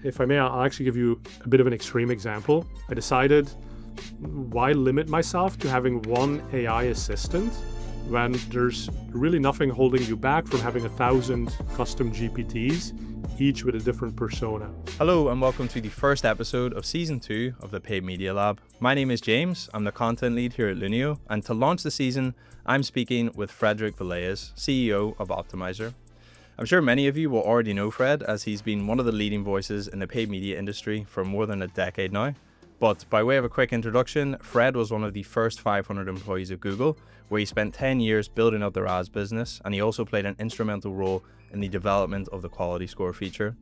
if I may, I'll actually give you a bit of an extreme example. I decided, why limit myself to having one AI assistant when there's really nothing holding you back from having 1,000 custom GPTs, each with a different persona. Hello and welcome to the first episode of Season 2 of the Paid Media Lab. My name is James, I'm the content lead here at Lunio, and to launch the season, I'm speaking with Frederick Vallaeys, CEO of Optmyzr. I'm sure many of you will already know Fred, as he's been one of the leading voices in the paid media industry for more than a decade now. But by way of a quick introduction, Fred was one of the first 500 employees of Google, where he spent 10 years building up their ads business, and he also played an instrumental role in the development of the quality score feature.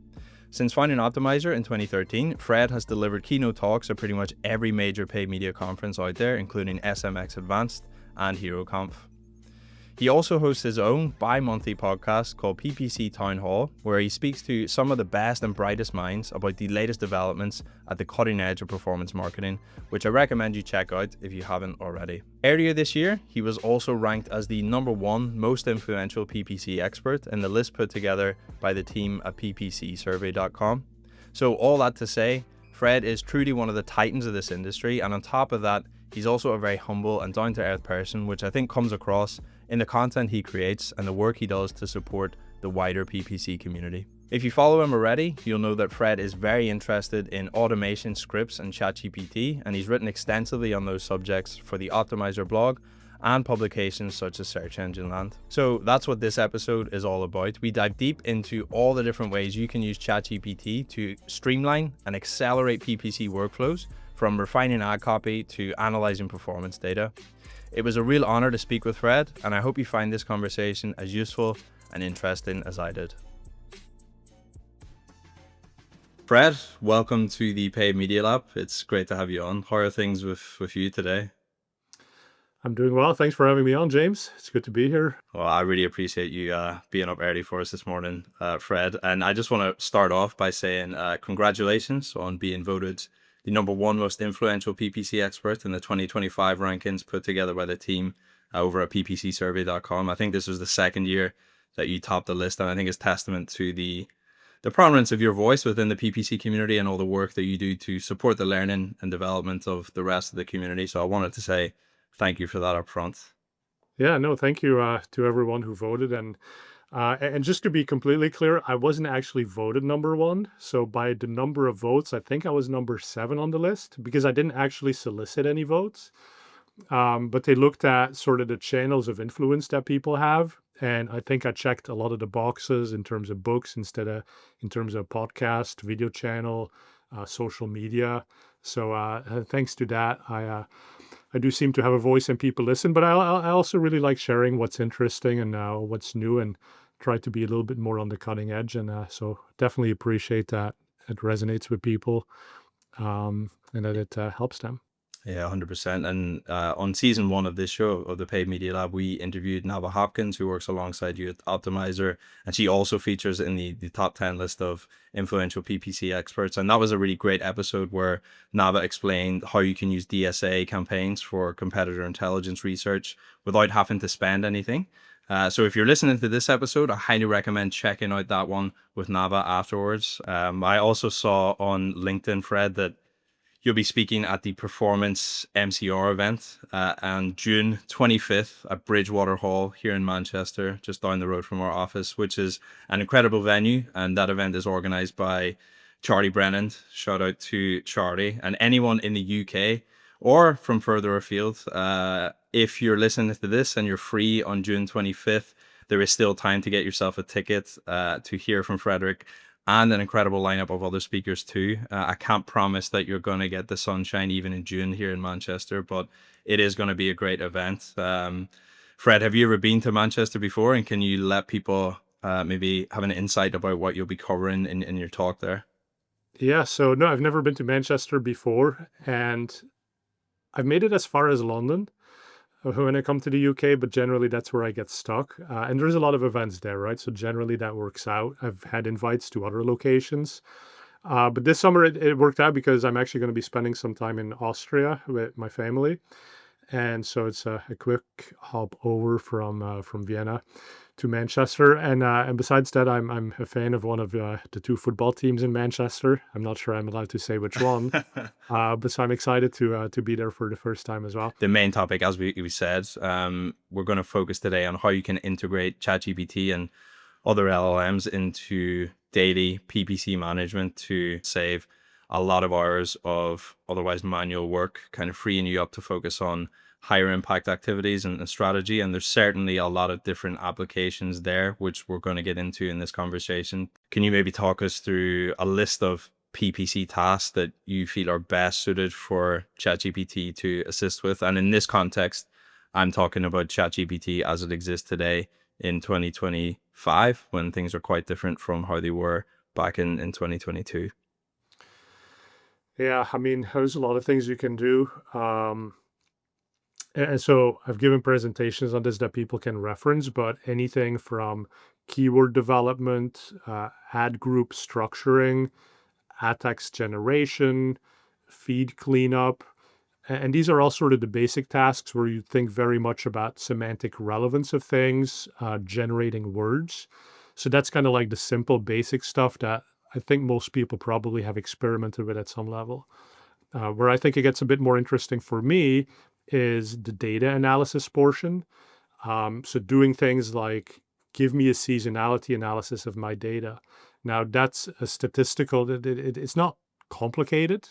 Since founding Optmyzr in 2013, Fred has delivered keynote talks at pretty much every major paid media conference out there, including SMX Advanced and HeroConf. He also hosts his own bi-monthly podcast called PPC Town Hall, where he speaks to some of the best and brightest minds about the latest developments at the cutting edge of performance marketing, which I recommend you check out if you haven't already. Earlier this year, he was also ranked as the #1 most influential PPC expert in the list put together by the team at PPCSurvey.com. So all that to say, Fred is truly one of the titans of this industry, and on top of that, he's also a very humble and down-to-earth person, which I think comes across in the content he creates and the work he does to support the wider PPC community. If you follow him already, you'll know that Fred is very interested in automation, scripts, and ChatGPT, and he's written extensively on those subjects for the Optmyzr blog and publications such as Search Engine Land. So that's what this episode is all about. We dive deep into all the different ways you can use ChatGPT to streamline and accelerate PPC workflows, from refining ad copy to analyzing performance data. It was a real honor to speak with Fred, and I hope you find this conversation as useful and interesting as I did. Fred, welcome to the Paid Media Lab. It's great to have you on. How are things with you today? I'm doing well. Thanks for having me on, James. It's good to be here. Well, I really appreciate you being up early for us this morning, Fred. And I just want to start off by saying congratulations on being voted the #1 most influential PPC expert in the 2025 rankings put together by the team over at PPCSurvey.com. I think this was the second year that you topped the list, and I think it's testament to the prominence of your voice within the PPC community and all the work that you do to support the learning and development of the rest of the community. So I wanted to say thank you for that up front. Yeah, no, thank you to everyone who voted. And just to be completely clear, I wasn't actually voted #1. So by the number of votes, I think I was #7 on the list, because I didn't actually solicit any votes. But they looked at sort of the channels of influence that people have. And I think I checked a lot of the boxes in terms of books instead of in terms of podcast, video channel, social media. So thanks to that, I do seem to have a voice and people listen, but I also really like sharing what's interesting and what's new, and try to be a little bit more on the cutting edge. And so definitely appreciate that it resonates with people and that it helps them. Yeah, 100%. And on season 1 of this show, of the Paid Media Lab, we interviewed Nava Hopkins, who works alongside you at Optmyzr, and she also features in the top 10 list of influential PPC experts. And that was a really great episode where Nava explained how you can use DSA campaigns for competitor intelligence research without having to spend anything. So if you're listening to this episode, I highly recommend checking out that one with Nava afterwards. I also saw on LinkedIn, Fred, that you'll be speaking at the PerformanceMCR event on June 25th at Bridgewater Hall here in Manchester, just down the road from our office, which is an incredible venue. And that event is organized by Charlie Brennan. Shout out to Charlie. And anyone in the UK or from further afield, if you're listening to this and you're free on June 25th, there is still time to get yourself a ticket to hear from Frederick and an incredible lineup of other speakers too. I can't promise that you're going to get the sunshine even in June here in Manchester, but it is going to be a great event. Fred, have you ever been to Manchester before, and can you let people maybe have an insight about what you'll be covering in your talk there? Yeah, so no, I've never been to Manchester before, and I've made it as far as London when I come to the UK, but generally that's where I get stuck. And there's a lot of events there, right? So generally that works out. I've had invites to other locations. But this summer it worked out because I'm actually going to be spending some time in Austria with my family. and so it's a quick hop over from Vienna to Manchester. And besides that, I'm a fan of one of the two football teams in Manchester. I'm not sure I'm allowed to say which one, but so I'm excited to be there for the first time as well. The main topic, as we said, we're going to focus today on how you can integrate ChatGPT and other LLMs into daily PPC management to save a lot of hours of otherwise manual work, kind of freeing you up to focus on higher impact activities and strategy. And there's certainly a lot of different applications there, which we're going to get into in this conversation. Can you maybe talk us through a list of PPC tasks that you feel are best suited for ChatGPT to assist with? And in this context, I'm talking about ChatGPT as it exists today in 2025, when things are quite different from how they were back in 2022. Yeah, I mean, there's a lot of things you can do. And so I've given presentations on this that people can reference, but anything from keyword development, ad group structuring, ad text generation, feed cleanup. And these are all sort of the basic tasks where you think very much about semantic relevance of things, generating words. So that's kind of like the simple basic stuff that I think most people probably have experimented with at some level. Where I think it gets a bit more interesting for me is the data analysis portion. So doing things like give me a seasonality analysis of my data. Now that's a statistical, it's not complicated.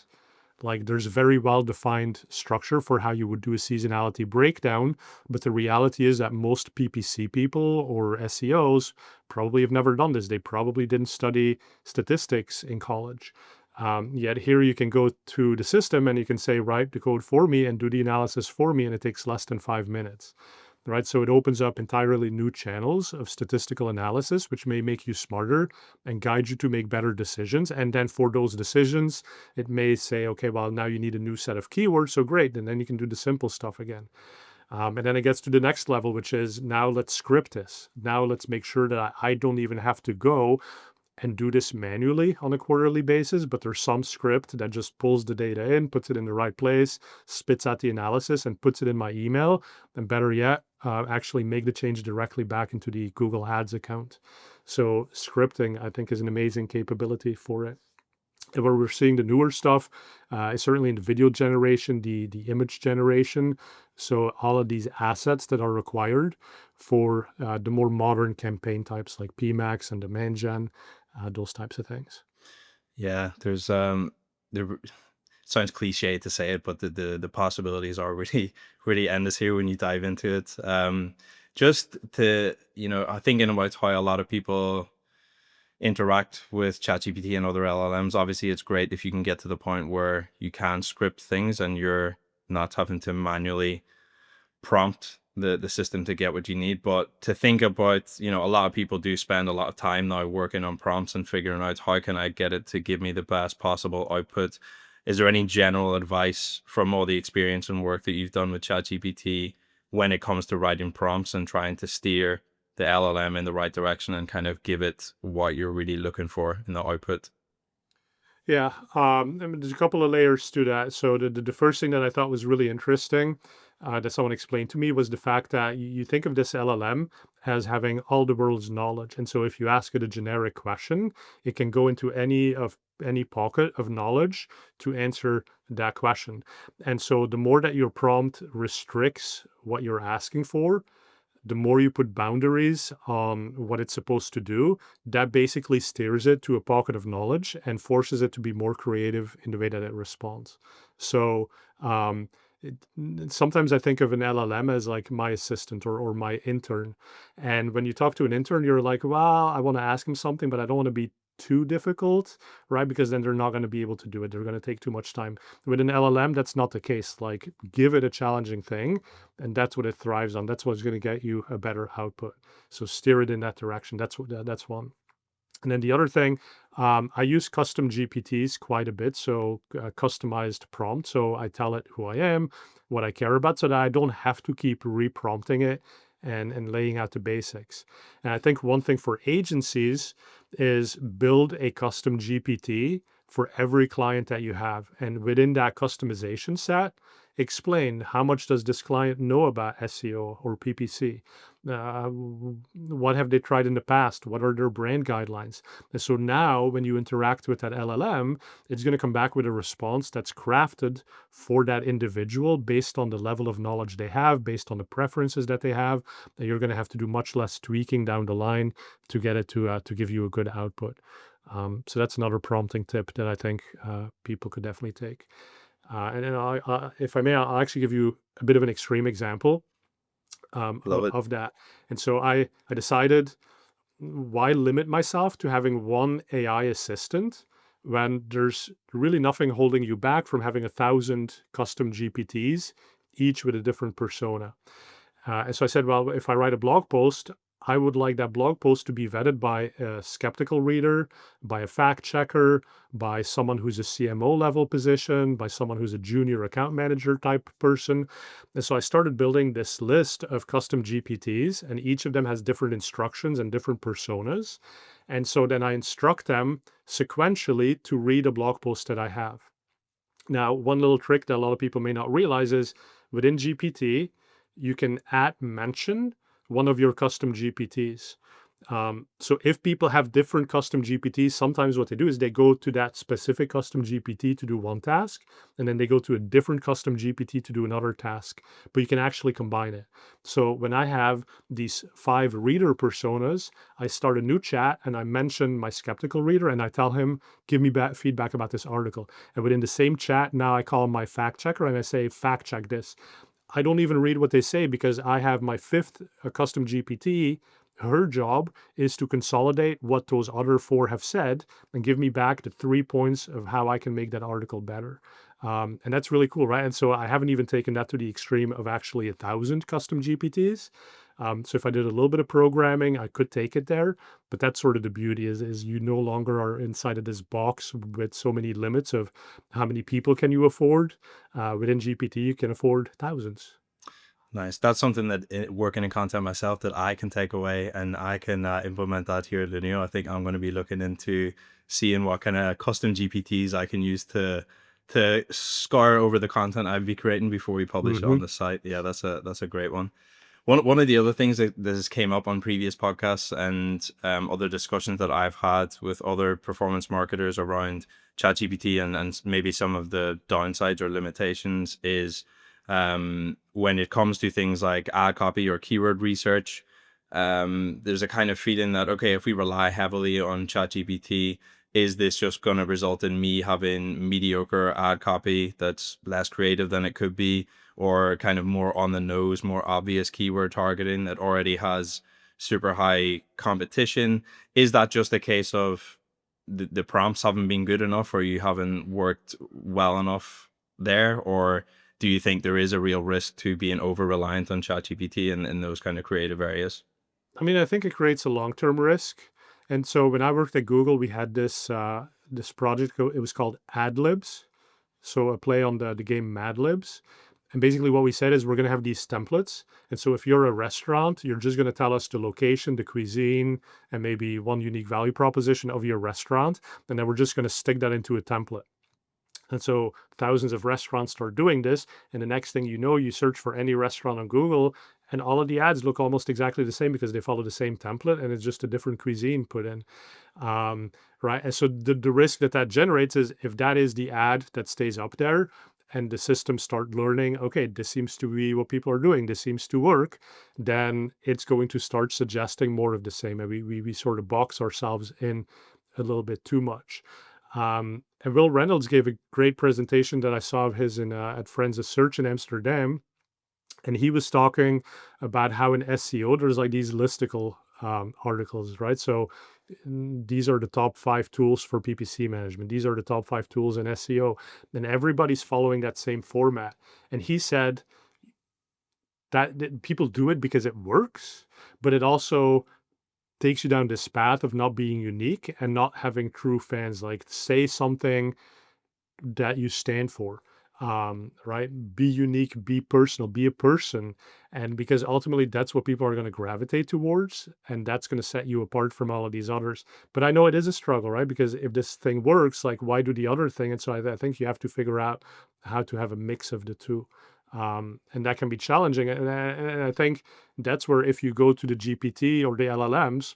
Like there's a very well-defined structure for how you would do a seasonality breakdown, but the reality is that most PPC people or SEOs probably have never done this. They probably didn't study statistics in college. Yet here you can go to the system and you can say, write the code for me and do the analysis for me, and it takes less than 5 minutes. Right. So it opens up entirely new channels of statistical analysis, which may make you smarter and guide you to make better decisions. And then for those decisions, it may say, okay, well, now you need a new set of keywords. So great. And then you can do the simple stuff again. And then it gets to the next level, which is now let's script this. Now let's make sure that I don't even have to go and do this manually on a quarterly basis, but there's some script that just pulls the data in, puts it in the right place, spits out the analysis and puts it in my email. And better yet, actually make the change directly back into the Google Ads account. So scripting, I think, is an amazing capability for it. And where we're seeing the newer stuff is certainly in the video generation, the image generation. So all of these assets that are required for the more modern campaign types like PMAX and demand gen, those types of things. Yeah, there's there sounds cliche to say it, but the possibilities are really really endless here when you dive into it. Just to I'm thinking about how a lot of people interact with ChatGPT and other LLMs. Obviously, it's great if you can get to the point where you can script things and you're not having to manually prompt the system to get what you need. But to think about, a lot of people do spend a lot of time now working on prompts and figuring out how can I get it to give me the best possible output. Is there any general advice from all the experience and work that you've done with ChatGPT when it comes to writing prompts and trying to steer the LLM in the right direction and kind of give it what you're really looking for in the output? Yeah, I mean, there's a couple of layers to that. So the first thing that I thought was really interesting that someone explained to me was the fact that you think of this LLM as having all the world's knowledge. And so if you ask it a generic question, it can go into any pocket of knowledge to answer that question. And so the more that your prompt restricts what you're asking for, the more you put boundaries on what it's supposed to do, that basically steers it to a pocket of knowledge and forces it to be more creative in the way that it responds. So it, sometimes I think of an LLM as like my assistant or my intern. And when you talk to an intern, you're like, well, I want to ask him something, but I don't want to be too difficult, right? Because then they're not going to be able to do it. They're going to take too much time. With an LLM, that's not the case. Like, give it a challenging thing, and that's what it thrives on. That's what's going to get you a better output. So steer it in that direction. That's one. And then the other thing, I use custom GPTs quite a bit. So customized prompt. So I tell it who I am, what I care about, so that I don't have to keep reprompting it and laying out the basics. And I think one thing for agencies is build a custom GPT for every client that you have. And within that customization set, explain how much does this client know about SEO or PPC? What have they tried in the past? What are their brand guidelines? And so now when you interact with that LLM, it's going to come back with a response that's crafted for that individual based on the level of knowledge they have, based on the preferences that they have. And you're going to have to do much less tweaking down the line to get it to give you a good output. So that's another prompting tip that I think people could definitely take. And then if I may, I'll actually give you a bit of an extreme example Love it. of that. And so I decided, why limit myself to having one AI assistant when there's really nothing holding you back from having 1,000 custom GPTs, each with a different persona. And so I said, well, if I write a blog post, I would like that blog post to be vetted by a skeptical reader, by a fact checker, by someone who's a CMO level position, by someone who's a junior account manager type person. And so I started building this list of custom GPTs, and each of them has different instructions and different personas. And so then I instruct them sequentially to read a blog post that I have. Now, one little trick that a lot of people may not realize is within GPT, you can mention one of your custom GPTs. So if people have different custom GPTs, sometimes what they do is they go to that specific custom GPT to do one task, and then they go to a different custom GPT to do another task. But you can actually combine it. So when I have these 5 reader personas, I start a new chat and I mention my skeptical reader and I tell him, give me feedback about this article. And within the same chat, now I call my fact checker and I say, fact check this. I don't even read what they say because I have my 5th custom GPT. Her job is to consolidate what those other 4 have said and give me back the 3 points of how I can make that article better. And that's really cool, right? And so I haven't even taken that to the extreme of actually 1,000 custom GPTs. So if I did a little bit of programming, I could take it there. But that's sort of the beauty is you no longer are inside of this box with so many limits of how many people can you afford. Within GPT, you can afford thousands. Nice. That's something that working in content myself that I can take away, and I can implement that here at Lunio. I think I'm going to be looking into seeing what kind of custom GPTs I can use to scour over the content I'd be creating before we publish it on the site. Yeah, that's a great one. One of the other things that has came up on previous podcasts and other discussions that I've had with other performance marketers around ChatGPT and maybe some of the downsides or limitations is when it comes to things like ad copy or keyword research. There's a kind of feeling that, okay, if we rely heavily on ChatGPT, is this just going to result in me having mediocre ad copy that's less creative than it could be, or kind of more on the nose, more obvious keyword targeting that already has super high competition? Is that just a case of the prompts haven't been good enough, or you haven't worked well enough there? Or do you think there is a real risk to being over-reliant on ChatGPT in those kind of creative areas? I mean, I think it creates a long-term risk. And so when I worked at Google, we had this project. It was called AdLibs, so a play on the game Mad Libs. And basically what we said is we're going to have these templates. And so if you're a restaurant, you're just going to tell us the location, the cuisine, and maybe one unique value proposition of your restaurant. And then we're just going to stick that into a template. And so thousands of restaurants start doing this. And the next thing you know, you search for any restaurant on Google and all of the ads look almost exactly the same because they follow the same template and it's just a different cuisine put in. Right. And so the risk that generates is if that is the ad that stays up there and the systems start learning, okay, this seems to be what people are doing, this seems to work, then it's going to start suggesting more of the same. And we sort of box ourselves in a little bit too much. And Will Reynolds gave a great presentation that I saw of his at Friends of Search in Amsterdam. And he was talking about how in SEO, there's like these listicle articles, right? So these are the top 5 tools for PPC management. These are the top 5 tools in SEO. And everybody's following that same format. And he said that people do it because it works, but it also takes you down this path of not being unique and not having true fans. Like, say something that you stand for. right? Be unique, be personal, be a person. And because ultimately that's what people are going to gravitate towards, and that's going to set you apart from all of these others. But I know it is a struggle, right? Because if this thing works, like, why do the other thing? And so I think you have to figure out how to have a mix of the two. And that can be challenging. And I think that's where, if you go to the GPT or the LLMs,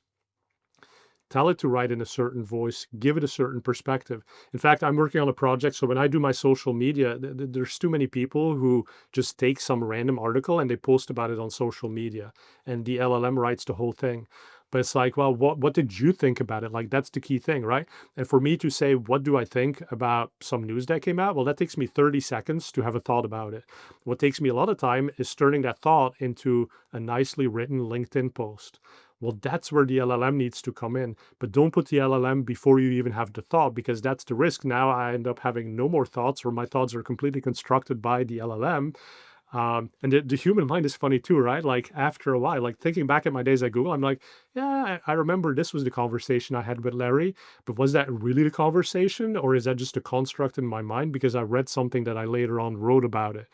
tell it to write in a certain voice, give it a certain perspective. In fact, I'm working on a project. So when I do my social media, there's too many people who just take some random article and they post about it on social media, and the LLM writes the whole thing. But it's like, well, what did you think about it? Like, that's the key thing, right? And for me to say, what do I think about some news that came out? Well, that takes me 30 seconds to have a thought about it. What takes me a lot of time is turning that thought into a nicely written LinkedIn post. Well, that's where the LLM needs to come in. But don't put the LLM before you even have the thought, because that's the risk. Now I end up having no more thoughts, or my thoughts are completely constructed by the LLM. And the human mind is funny too, right? Like, after a while, like thinking back at my days at Google, I'm like, yeah, I remember this was the conversation I had with Larry, but was that really the conversation, or is that just a construct in my mind because I read something that I later on wrote about it?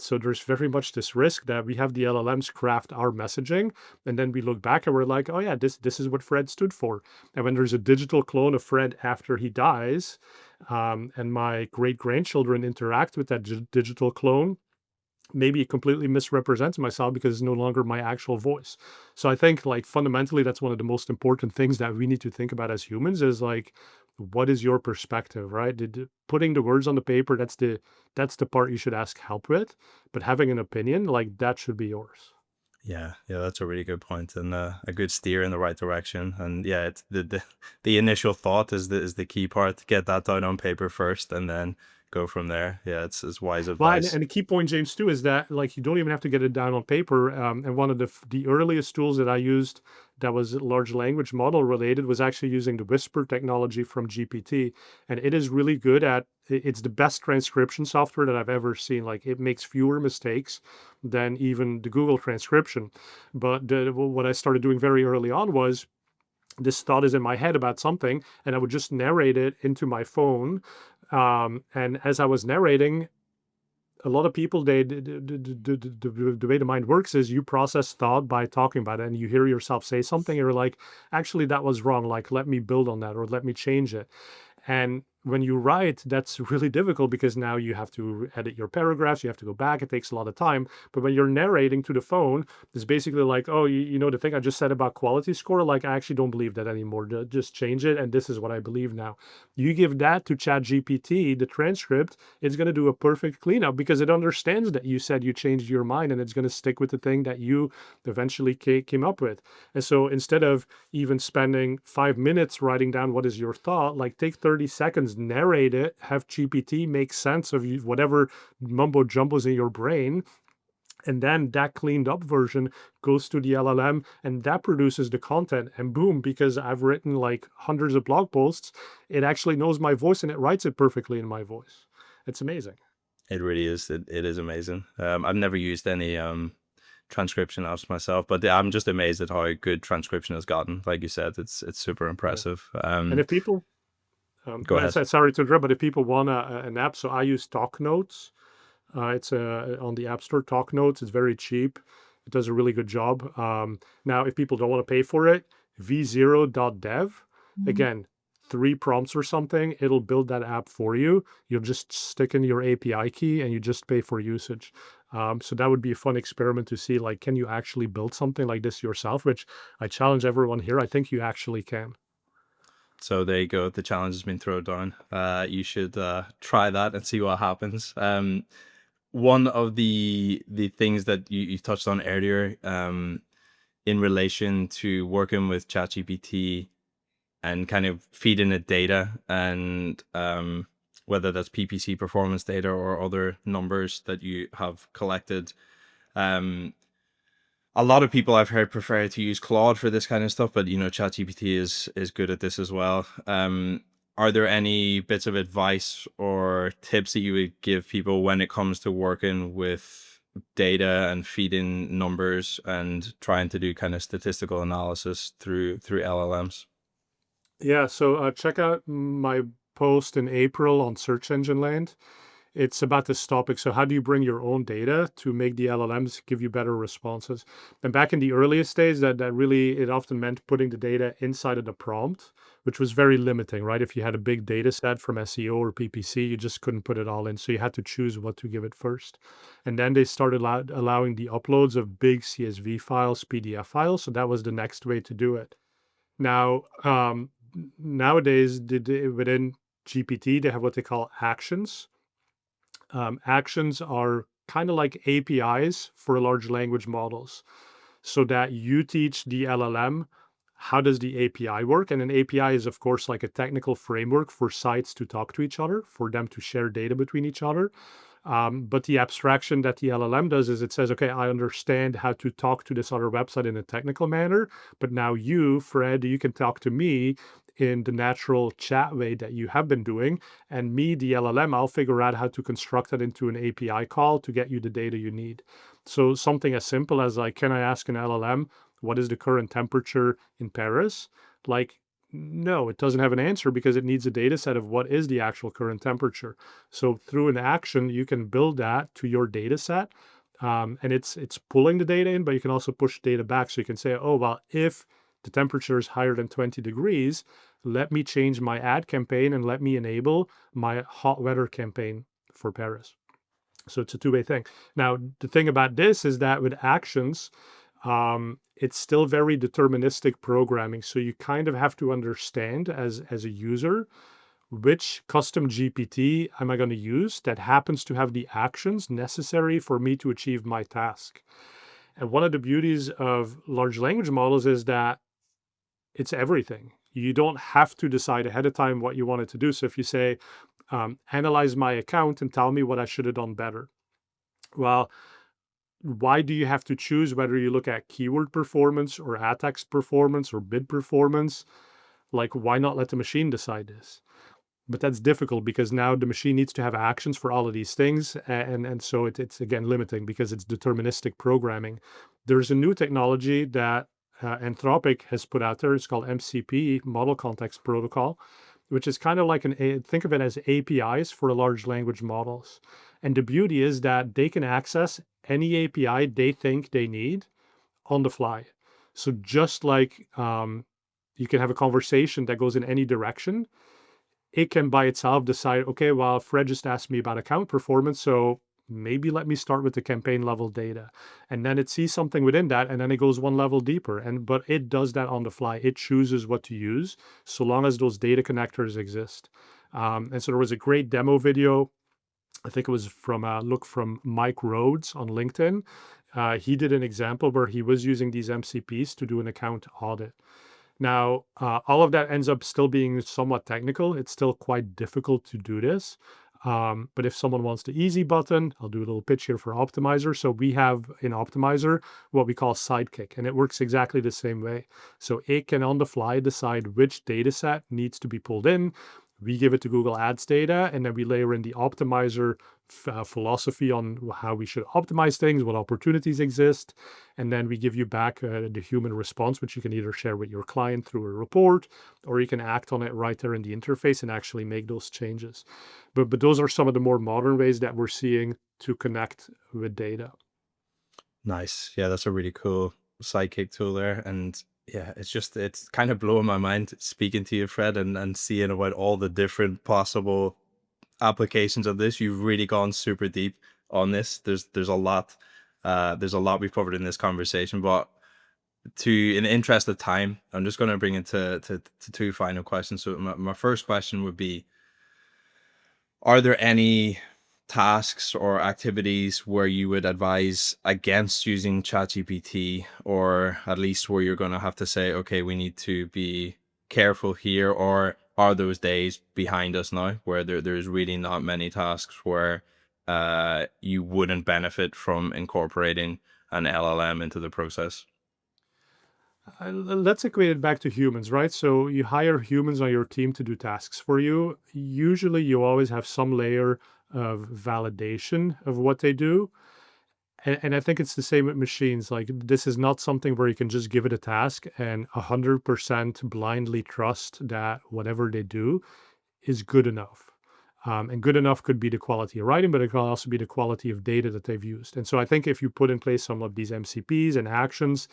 So there's very much this risk that we have the LLMs craft our messaging, and then we look back and we're like, oh yeah, this is what Fred stood for. And when there's a digital clone of Fred after he dies, and my great grandchildren interact with that digital clone, maybe it completely misrepresents myself because it's no longer my actual voice. So I think, like, fundamentally, that's one of the most important things that we need to think about as humans is, like, what is your perspective, right? Putting the words on the paper, that's the part you should ask help with. But having an opinion, like, that should be yours. Yeah, yeah, that's a really good point, and a good steer in the right direction. And yeah, it's the initial thought is the key part. Get that down on paper first, and then go from there. Yeah, it's wise Well, advice. and the key point, James, too, is that, like, you don't even have to get it down on paper. And one of the earliest tools that I used that was large language model related was actually using the Whisper technology from GPT, and it is really good at. It's the best transcription software that I've ever seen. Like, it makes fewer mistakes than even the Google transcription. But what I started doing very early on was, this thought is in my head about something, and I would just narrate it into my phone. And as I was narrating, a lot of people, the way the mind works is you process thought by talking about it, and you hear yourself say something, and you're like, actually, that was wrong. Like, let me build on that, or let me change it. And when you write, that's really difficult because now you have to edit your paragraphs, you have to go back, it takes a lot of time. But when you're narrating to the phone, it's basically like, oh, you know, the thing I just said about quality score, like, I actually don't believe that anymore. Just change it, and this is what I believe now. You give that to ChatGPT, the transcript, it's going to do a perfect cleanup because it understands that you said you changed your mind, and it's going to stick with the thing that you eventually came up with. And so instead of even spending 5 minutes writing down what is your thought, like, take 30 seconds, narrate it, have GPT make sense of whatever mumbo jumbo's in your brain. And then that cleaned up version goes to the LLM, and that produces the content. And boom, because I've written like hundreds of blog posts, it actually knows my voice and it writes it perfectly in my voice. It's amazing. It really is. It is amazing. I've never used any transcription apps myself, but I'm just amazed at how good transcription has gotten. Like you said, it's super Yeah. impressive. And if people, Go ahead. sorry to interrupt, but if people want an app, so I use Talk Notes. It's on the App Store. Talk Notes. It's very cheap. It does a really good job. Now, if people don't want to pay for it, v0.dev, again, 3 prompts or something, it'll build that app for you. You'll just stick in your API key and you just pay for usage. So that would be a fun experiment to see, like, can you actually build something like this yourself? Which I challenge everyone here. I think you actually can. So there you go. The challenge has been thrown down. You should try that and see what happens. One of the things that you touched on earlier, in relation to working with ChatGPT and kind of feeding it data, and whether that's PPC performance data or other numbers that you have collected. A lot of people I've heard prefer to use Claude for this kind of stuff, but ChatGPT is good at this as well. Are there any bits of advice or tips that you would give people when it comes to working with data and feeding numbers and trying to do kind of statistical analysis through LLMs? Yeah, so check out my post in April on Search Engine Land. it's about this topic. So how do you bring your own data to make the LLMs give you better responses? And back in the earliest days, that really, it often meant putting the data inside of the prompt, which was very limiting, right? If you had a big data set from SEO or PPC, you just couldn't put it all in. So you had to choose what to give it first. And then they started allowing the uploads of big CSV files, PDF files. So that was the next way to do it. Now, nowadays, within GPT, they have what they call actions. Actions are kind of like APIs for large language models, so that you teach the LLM how does the API work. And an API is, of course, like a technical framework for sites to talk to each other, for them to share data between each other. But the abstraction that the LLM does is it says, okay, I understand how to talk to this other website in a technical manner, but now you, Fred, you can talk to me in the natural chat way that you have been doing. And me, the LLM, I'll figure out how to construct it into an API call to get you the data you need. So something as simple as like, can I ask an LLM, what is the current temperature in Paris? Like, no, it doesn't have an answer because it needs a data set of what is the actual current temperature. So through an action, you can build that to your data set. And it's pulling the data in, but you can also push data back. So you can say, oh, well, if the temperature is higher than 20 degrees, let me change my ad campaign and let me enable my hot weather campaign for Paris. So it's a two-way thing. Now, the thing about this is that with actions, it's still very deterministic programming. So you kind of have to understand as a user, which custom GPT am I going to use that happens to have the actions necessary for me to achieve my task. And one of the beauties of large language models is that it's everything. You don't have to decide ahead of time what you want it to do. So if you say, analyze my account and tell me what I should have done better. Well, why do you have to choose whether you look at keyword performance or ad text performance or bid performance? Like, why not let the machine decide this? But that's difficult because now the machine needs to have actions for all of these things. And so it's again limiting because it's deterministic programming. There's a new technology that Anthropic has put out there. It's called MCP, Model Context Protocol, which is kind of like think of it as APIs for large language models. And the beauty is that they can access any API they think they need on the fly. So just like you can have a conversation that goes in any direction, it can by itself decide, okay, well, Fred just asked me about account performance, so maybe let me start with the campaign level data. And then it sees something within that, and then it goes one level deeper. But it does that on the fly. It chooses what to use so long as those data connectors exist. And so there was a great demo video. I think it was from Mike Rhodes on LinkedIn. He did an example where he was using these MCPs to do an account audit. Now, all of that ends up still being somewhat technical. It's still quite difficult to do this. But if someone wants the easy button, I'll do a little pitch here for Optmyzr. So we have in Optmyzr what we call Sidekick, and it works exactly the same way. So it can on the fly decide which data set needs to be pulled in. We give it to Google Ads data, and then we layer in the Optmyzr philosophy on how we should optimize things, what opportunities exist. And then we give you back the human response, which you can either share with your client through a report, or you can act on it right there in the interface and actually make those changes. But those are some of the more modern ways that we're seeing to connect with data. Nice. Yeah, that's a really cool sidekick tool there. And yeah, it's kind of blowing my mind speaking to you, Fred, and seeing about all the different possible applications of this. You've really gone super deep on this. There's a lot we've covered in this conversation, but in the interest of time, I'm just going to bring it to two final questions. So my first question would be, are there any tasks or activities where you would advise against using ChatGPT, or at least where you're going to have to say, okay, we need to be careful here? Or are those days behind us now where there's really not many tasks where you wouldn't benefit from incorporating an LLM into the process? Let's equate it back to humans, right? So you hire humans on your team to do tasks for you. Usually you always have some layer of validation of what they do. And I think it's the same with machines. Like, this is not something where you can just give it a task and 100% blindly trust that whatever they do is good enough. And good enough could be the quality of writing, but it could also be the quality of data that they've used. And so I think if you put in place some of these MCPs and actions,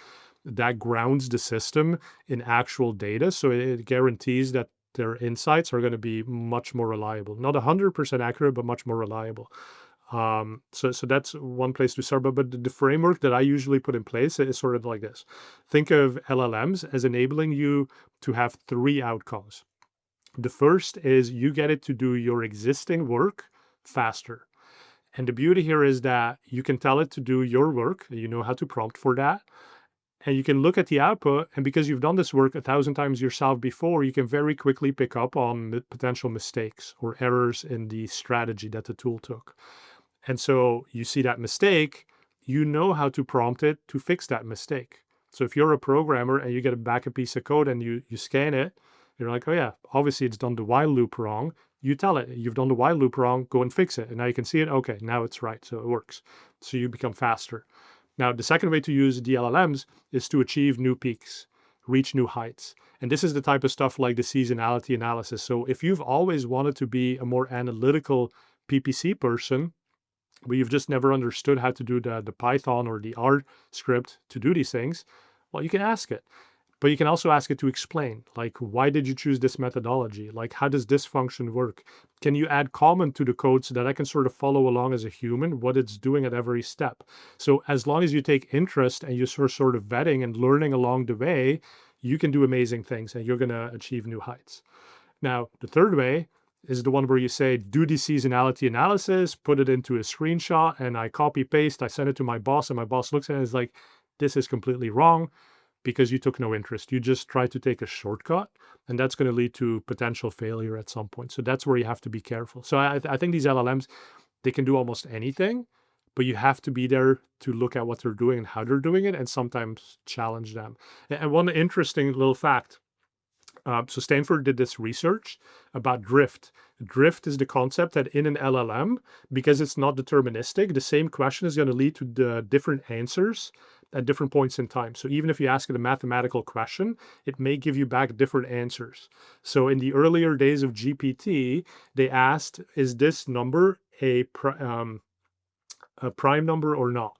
that grounds the system in actual data. So it guarantees that their insights are going to be much more reliable. Not 100% accurate, but much more reliable. So that's one place to start. But the framework that I usually put in place is sort of like this. Think of LLMs as enabling you to have three outcomes. The first is you get it to do your existing work faster. And the beauty here is that you can tell it to do your work. You know how to prompt for that. And you can look at the output. And because you've done this work 1,000 times yourself before, you can very quickly pick up on potential mistakes or errors in the strategy that the tool took. And so you see that mistake, you know how to prompt it to fix that mistake. So if you're a programmer and you get back a piece of code and you scan it, you're like, oh yeah, obviously it's done the while loop wrong. You tell it, you've done the while loop wrong, go and fix it. And now you can see it, okay, now it's right, so it works. So you become faster. Now, the second way to use the LLMs is to achieve new peaks, reach new heights. And this is the type of stuff like the seasonality analysis. So if you've always wanted to be a more analytical PPC person, but you've just never understood how to do the Python or the R script to do these things, well, you can ask it. But you can also ask it to explain, like, why did you choose this methodology? Like, how does this function work? Can you add comment to the code so that I can sort of follow along as a human, what it's doing at every step? So as long as you take interest and you're sort of vetting and learning along the way, you can do amazing things and you're going to achieve new heights. Now, the third way is the one where you say, do the seasonality analysis, put it into a screenshot, and I copy paste, I send it to my boss, and my boss looks at it and is like, this is completely wrong, because you took no interest. You just tried to take a shortcut, and that's going to lead to potential failure at some point. So that's where you have to be careful. So I think these LLMs, they can do almost anything, but you have to be there to look at what they're doing and how they're doing it, and sometimes challenge them. And one interesting little fact, so Stanford did this research about drift. Drift is the concept that in an LLM, because it's not deterministic, the same question is going to lead to the different answers at different points in time. So even if you ask it a mathematical question, it may give you back different answers. So in the earlier days of GPT, they asked, is this number a prime number or not?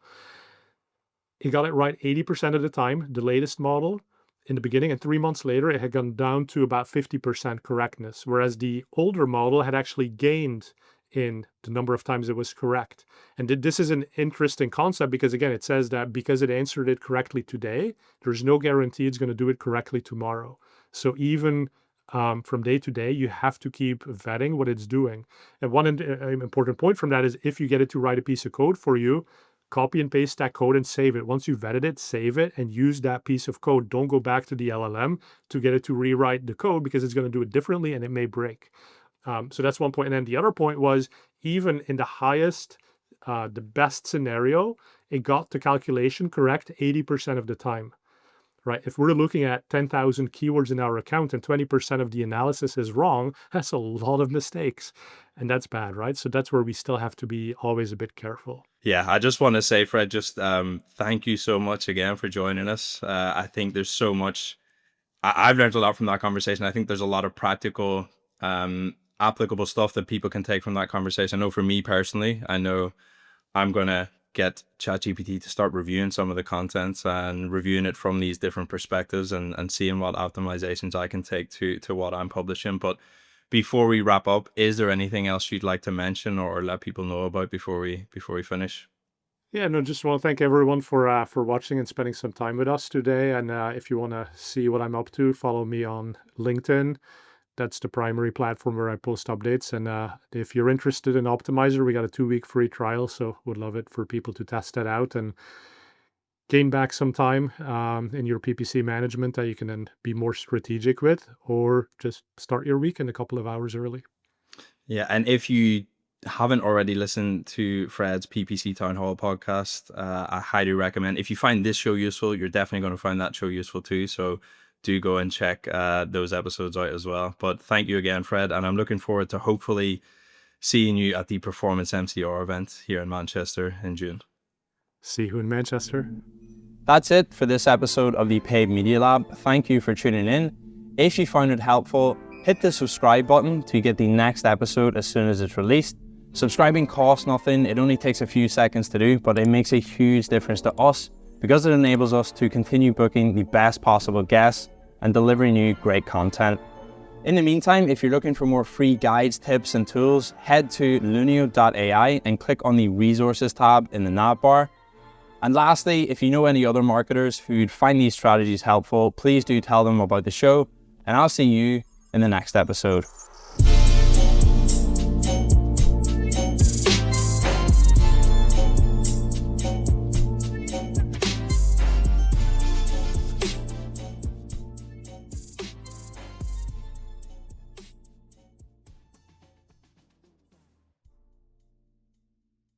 It got it right 80% of the time, the latest model in the beginning, and 3 months later, it had gone down to about 50% correctness, whereas the older model had actually gained in the number of times it was correct. And this is an interesting concept because, again, it says that because it answered it correctly today, there's no guarantee it's going to do it correctly tomorrow. So even from day to day, you have to keep vetting what it's doing. And one important point from that is if you get it to write a piece of code for you, copy and paste that code and save it. Once you've vetted it, save it and use that piece of code. Don't go back to the LLM to get it to rewrite the code because it's going to do it differently and it may break. So that's one point. And then the other point was even in the highest, the best scenario, it got the calculation correct 80% of the time. Right? If we're looking at 10,000 keywords in our account and 20% of the analysis is wrong, that's a lot of mistakes. And that's bad, right? So that's where we still have to be always a bit careful. Yeah, I just want to say, Fred, just thank you so much again for joining us. I think there's so much, I've learned a lot from that conversation. I think there's a lot of practical, applicable stuff that people can take from that conversation. I know for me personally, I know I'm going to get ChatGPT to start reviewing some of the contents and reviewing it from these different perspectives and seeing what optimizations I can take to what I'm publishing. But before we wrap up, is there anything else you'd like to mention or let people know about before we finish? Yeah, no, just want to thank everyone for watching and spending some time with us today. And if you want to see what I'm up to, follow me on LinkedIn. That's the primary platform where I post updates. And if you're interested in Optmyzr, we got a 2-week free trial. So would love it for people to test that out and gain back some time in your PPC management that you can then be more strategic with, or just start your weekend a couple of hours early. Yeah, and if you haven't already listened to Fred's PPC Town Hall podcast, I highly recommend. If you find this show useful, you're definitely going to find that show useful too. So do go and check those episodes out as well. But thank you again, Fred. And I'm looking forward to hopefully seeing you at the PerformanceMCR event here in Manchester in June. See you in Manchester. That's it for this episode of the Paid Media Lab. Thank you for tuning in. If you found it helpful, Hit the subscribe button to get the next episode as soon as it's released. Subscribing costs nothing, it only takes a few seconds to do, but it makes a huge difference to us because it enables us to continue booking the best possible guests and delivering you great content. In the meantime, if you're looking for more free guides, tips, and tools, head to lunio.ai and click on the Resources tab in the navbar. And lastly, if you know any other marketers who'd find these strategies helpful, please do tell them about the show, and I'll see you in the next episode.